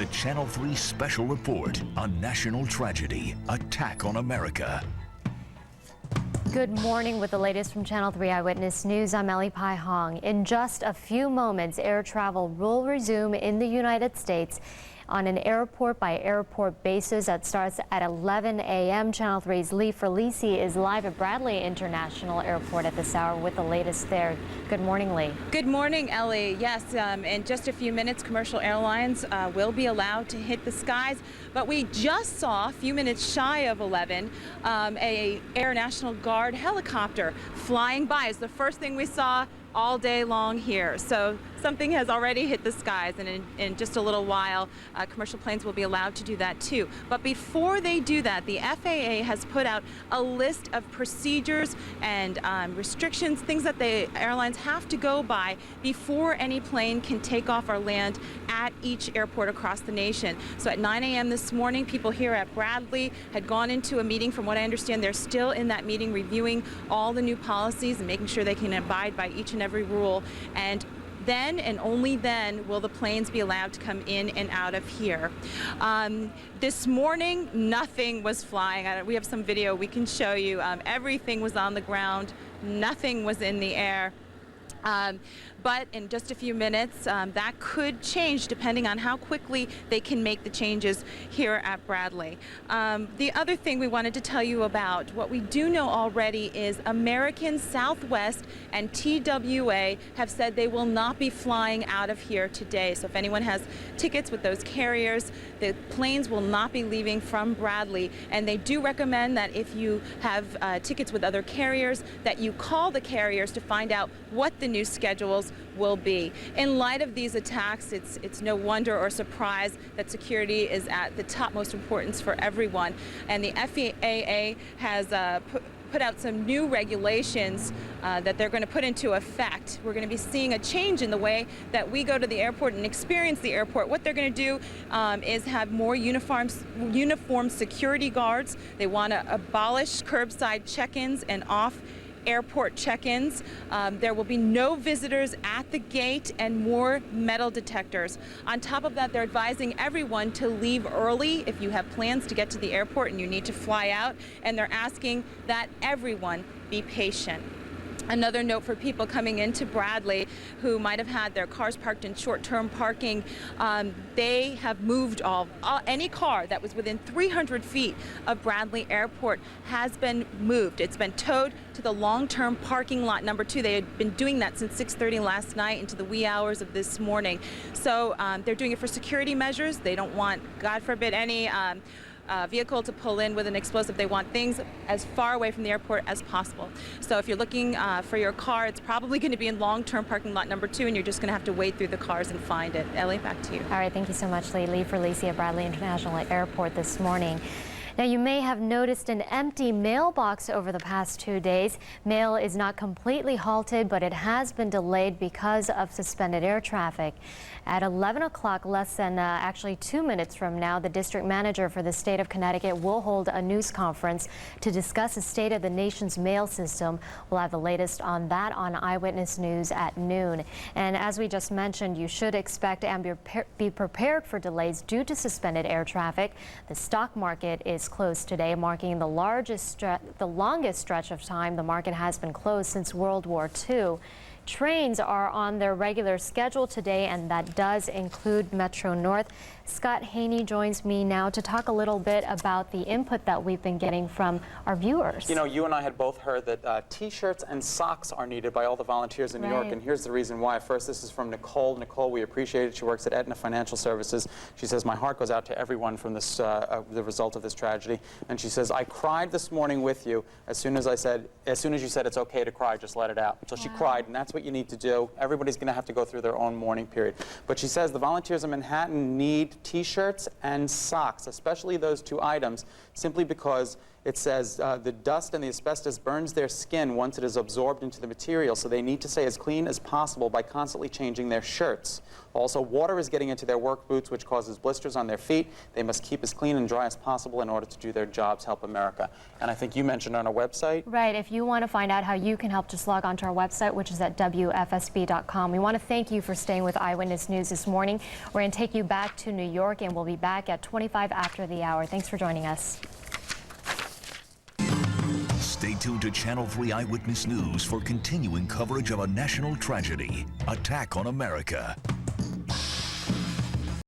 a Channel 3 special report on national tragedy, Attack on America. Good morning with the latest from Channel 3 Eyewitness News. I'm Ellee Hong. In just a few moments, air travel will resume in the United States on an airport-by-airport basis that starts at 11 a.m. Channel 3's Lee Ferlisi is live at Bradley International Airport at this hour with the latest there. Good morning, Lee. Good morning, Ellie. Yes, in just a few minutes, commercial airlines will be allowed to hit the skies. But we just saw, a few minutes shy of 11, a Air National Guard helicopter flying by. It's the first thing we saw all day long here. So something has already hit the skies, and in just a little while, commercial planes will be allowed to do that too. But before they do that, the FAA has put out a list of procedures and restrictions, things that the airlines have to go by before any plane can take off or land at each airport across the nation. So at 9 a.m. this morning, people here at Bradley had gone into a meeting. From what I understand, they're still in that meeting reviewing all the new policies and making sure they can abide by each and every rule. And then and only then will the planes be allowed to come in and out of here. This morning, nothing was flying. We have some video we can show you. Everything was on the ground. Nothing was in the air. But in just a few minutes, that could change depending on how quickly they can make the changes here at Bradley. The other thing we wanted to tell you about, what we do know already is American, Southwest, and TWA have said they will not be flying out of here today. So if anyone has tickets with those carriers, the planes will not be leaving from Bradley. And they do recommend that if you have tickets with other carriers, that you call the carriers to find out what the new schedules will be. In light of these attacks, it's no wonder or surprise that security is at the topmost importance for everyone. And the FAA has put out some new regulations that they're going to put into effect. We're going to be seeing a change in the way that we go to the airport and experience the airport. What they're going to do is have more uniform security guards. They want to abolish curbside check-ins and off airport check-ins. There will be no visitors at the gate and more metal detectors. On top of that, they're advising everyone to leave early if you have plans to get to the airport and you need to fly out, and they're asking that everyone be patient. Another note for people coming into Bradley who might have had their cars parked in short-term parking, they have moved any car that was within 300 feet of Bradley Airport has been moved. It's been towed to the long-term parking lot number 2. They had been doing that since 6:30 last night into the wee hours of this morning. So they're doing it for security measures. They don't want, God forbid, any vehicle to pull in with an explosive. They want things as far away from the airport as possible. So if you're looking for your car, it's probably going to be in long-term parking lot number 2, and you're just going to have to wade through the cars and find it. Ellie, back to you. All right, thank you so much, Lee. Lee Ferlisi at Bradley International Airport this morning. Now, you may have noticed an empty mailbox over the past 2 days. Mail is not completely halted, but it has been delayed because of suspended air traffic. At 11 o'clock, less than actually 2 minutes from now, the district manager for the state of Connecticut will hold a news conference to discuss the state of the nation's mail system. We'll have the latest on that on Eyewitness News at noon. And as we just mentioned, you should expect and be prepared for delays due to suspended air traffic. The stock market is closed today, marking the longest stretch of time the market has been closed since World War II. Trains are on their regular schedule today, and that does include Metro North. Scot Haney joins me now to talk a little bit about the input that we've been getting from our viewers. You know, you and I had both heard that T-shirts and socks are needed by all the volunteers in New York, and here's the reason why. First, this is from Nicole. Nicole, we appreciate it. She works at Aetna Financial Services. She says, my heart goes out to everyone from this, the result of this tragedy. And she says, I cried this morning with you. As soon as you said it's okay to cry, just let it out. So she cried, and that's what you need to do. Everybody's going to have to go through their own mourning period. But she says the volunteers in Manhattan need T-shirts and socks, especially those two items, simply because It says the dust and the asbestos burns their skin once it is absorbed into the material, so they need to stay as clean as possible by constantly changing their shirts. Also, water is getting into their work boots, which causes blisters on their feet. They must keep as clean and dry as possible in order to do their jobs. Help America. And I think you mentioned on our website. Right. If you want to find out how you can help, just log on to our website, which is at WFSB.com. We want to thank you for staying with Eyewitness News this morning. We're going to take you back to New York, and we'll be back at 25 after the hour. Thanks for joining us. Stay tuned to Channel 3 Eyewitness News for continuing coverage of a national tragedy, Attack on America.